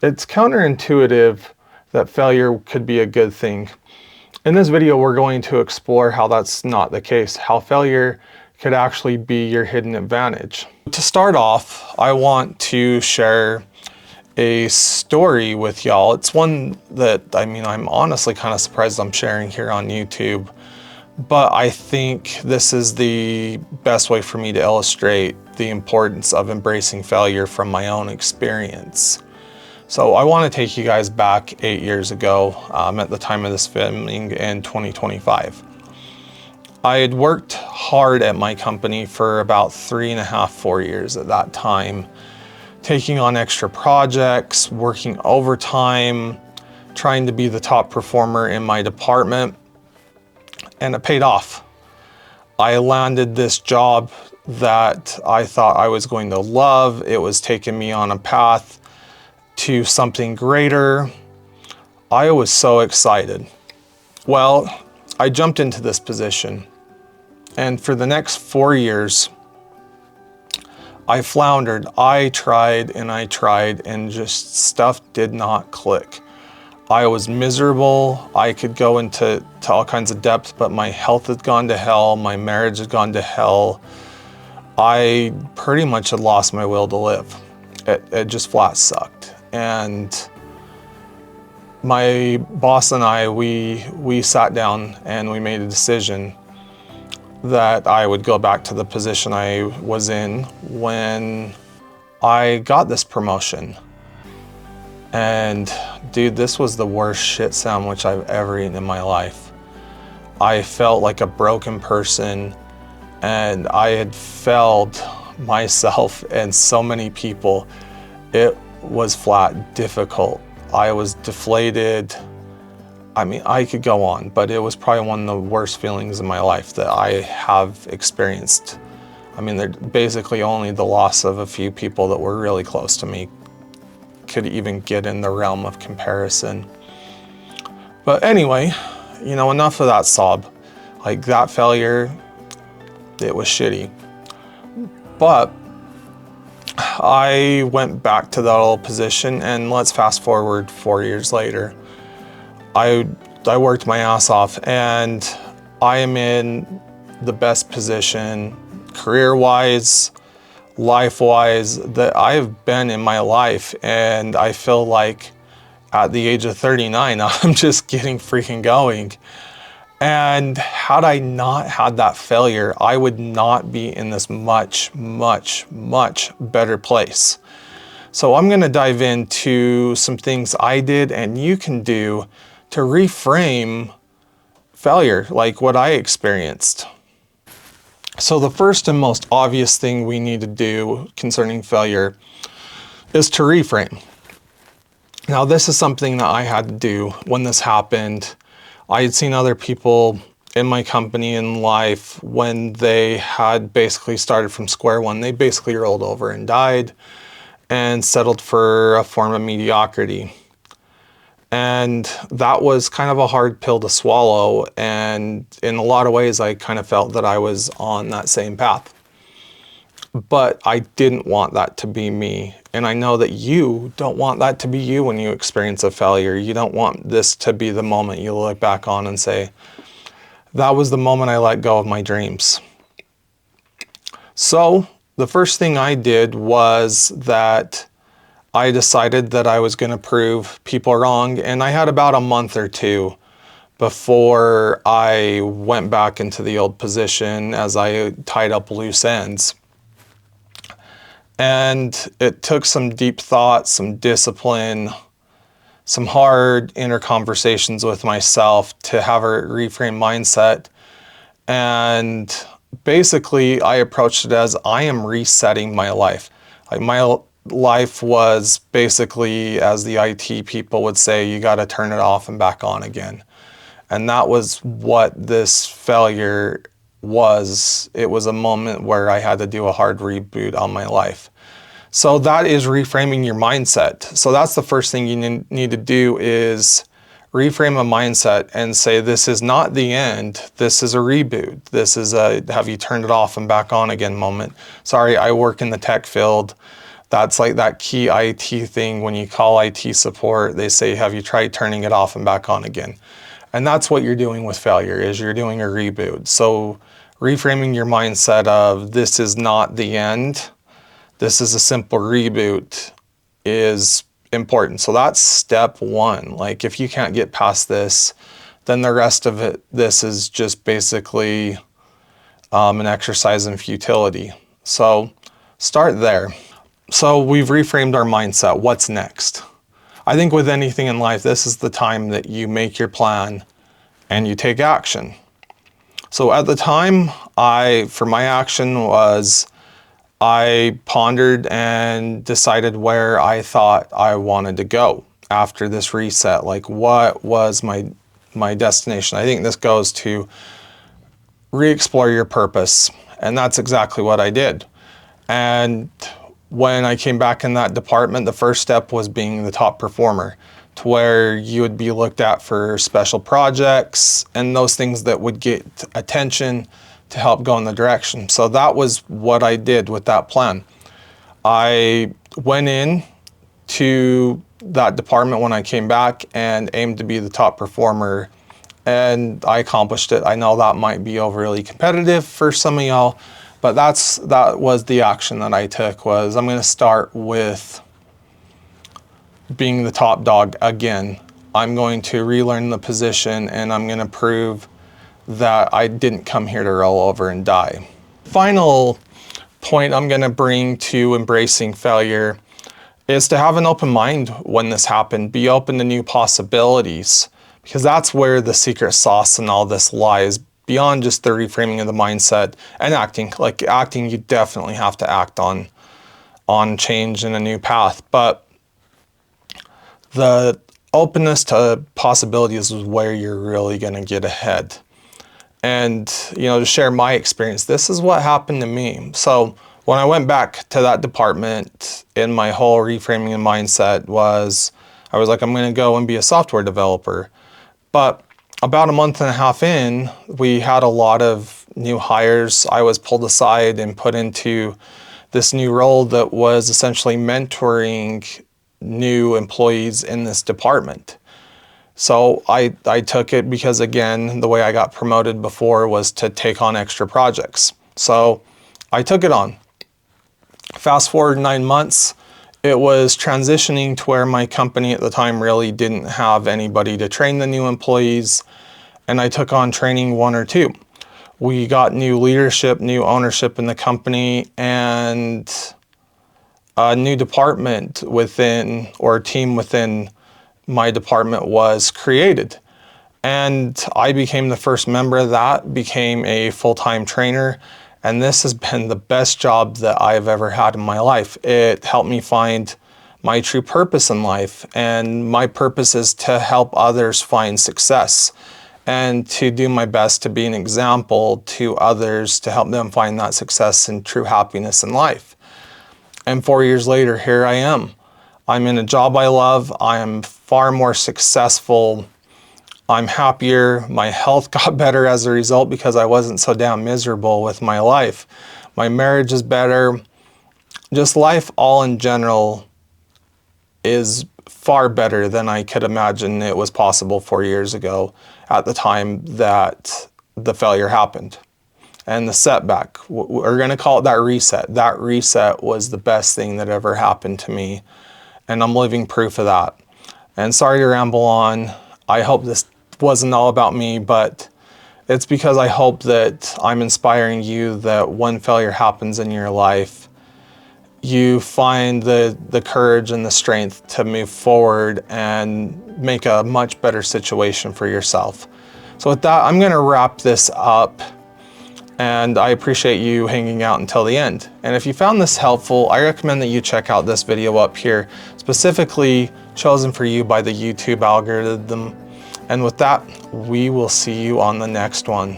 It's counterintuitive that failure could be a good thing. In this video, we're going to explore how that's not the case, how failure could actually be your hidden advantage. To start off, I want to share a story with y'all. It's one that, I'm honestly kind of surprised I'm sharing here on YouTube, but I think this is the best way for me to illustrate the importance of embracing failure from my own experience. So I want to take you guys back 8 years ago, at the time of this filming in 2025. I had worked hard at my company for about 3.5, 4 years at that time, taking on extra projects, working overtime, trying to be the top performer in my department, and it paid off. I landed this job that I thought I was going to love. It was taking me on a path to something greater. I was so excited. Well, I jumped into this position, and for the next 4 years, I floundered. I tried, and just stuff did not click. I was miserable. I could go into all kinds of depth, but my health had gone to hell. My marriage had gone to hell. I pretty much had lost my will to live. It just flat sucked. And my boss and I, we sat down and we made a decision that I would go back to the position I was in when I got this promotion. And dude, this was the worst shit sandwich I've ever eaten in my life. I felt like a broken person, and I had failed myself and so many people. It was flat difficult. I was deflated. I could go on, but it was probably one of the worst feelings in my life that I have experienced. They're basically only the loss of a few people that were really close to me could even get in the realm of comparison. But anyway, enough of that sob. Like, that failure, it was shitty. But I went back to that old position, and let's fast forward 4 years later. I worked my ass off, and I am in the best position career-wise, life-wise that I've been in my life. And I feel like at the age of 39, I'm just getting freaking going. And had I not had that failure, I would not be in this much, much, much better place. So I'm going to dive into some things I did and you can do to reframe failure, like what I experienced. So the first and most obvious thing we need to do concerning failure is to reframe. Now, this is something that I had to do when this happened. I had seen other people in my company in life, when they had basically started from square one, they basically rolled over and died and settled for a form of mediocrity. And that was kind of a hard pill to swallow. And in a lot of ways, I kind of felt that I was on that same path. But I didn't want that to be me. And I know that you don't want that to be you when you experience a failure. You don't want this to be the moment you look back on and say, that was the moment I let go of my dreams. So the first thing I did was that I decided that I was going to prove people wrong. And I had about a month or two before I went back into the old position as I tied up loose ends. And it took some deep thought, some discipline, some hard inner conversations with myself to have a reframe mindset. And basically, I approached it as I am resetting my life. Like, my life was basically, as the IT people would say, you got to turn it off and back on again. And that was what this failure was. It was a moment where I had to do a hard reboot on my life. So that is reframing your mindset. So that's the first thing you need to do, is reframe a mindset and say, this is not the end. This is a reboot. This is a have you turned it off and back on again moment. Sorry, I work in the tech field. That's like that key IT thing. When you call IT support, they say, have you tried turning it off and back on again? And that's what you're doing with failure, is you're doing a reboot. So reframing your mindset of this is not the end, this is a simple reboot, is important. So that's step one. Like if you can't get past this, then the rest of it, this is just basically an exercise in futility. So start there. So we've reframed our mindset. What's next? I think with anything in life, this is the time that you make your plan and you take action. So at the time, for my action was I pondered and decided where I thought I wanted to go after this reset. Like what was my destination? I think this goes to re-explore your purpose. And that's exactly what I did. And when I came back in that department, the first step was being the top performer, to where you would be looked at for special projects and those things that would get attention to help go in the direction. So that was what I did with that plan. I went in to that department when I came back and aimed to be the top performer, and I accomplished it. I know that might be overly competitive for some of y'all, but that was the action that I took. Was I'm going to start with being the top dog again. I'm going to relearn the position, and I'm going to prove that I didn't come here to roll over and die. Final point I'm going to bring to embracing failure is to have an open mind when this happened. Be open to new possibilities, because that's where the secret sauce and all this lies, beyond just the reframing of the mindset and acting. Like acting, you definitely have to act on change in a new path, but the openness to possibilities is where you're really going to get ahead. And, to share my experience, this is what happened to me. So when I went back to that department, in my whole reframing and mindset I was like, I'm going to go and be a software developer. But about a month and a half in, we had a lot of new hires. I was pulled aside and put into this new role that was essentially mentoring new employees in this department. So I took it because, again, the way I got promoted before was to take on extra projects. So I took it on. Fast forward 9 months, it was transitioning to where my company at the time really didn't have anybody to train the new employees, and I took on training 1 or 2. We got new leadership, new ownership in the company, and a new department within, or team within my department was created. And I became the first member of that, became a full-time trainer, and this has been the best job that I've ever had in my life. It helped me find my true purpose in life, and my purpose is to help others find success and to do my best to be an example to others to help them find that success and true happiness in life. And 4 years later, here I am. I'm in a job I love. I am far more successful. I'm happier. My health got better as a result because I wasn't so damn miserable with my life. My marriage is better. Just life all in general is far better than I could imagine it was possible 4 years ago at the time that the failure happened. And the setback, we're going to call it that reset. That reset was the best thing that ever happened to me. And I'm living proof of that. And sorry to ramble on. I hope this wasn't all about me, but it's because I hope that I'm inspiring you that when failure happens in your life, you find the courage and the strength to move forward and make a much better situation for yourself. So with that, I'm going to wrap this up. And I appreciate you hanging out until the end. And if you found this helpful, I recommend that you check out this video up here, specifically chosen for you by the YouTube algorithm. And with that, we will see you on the next one.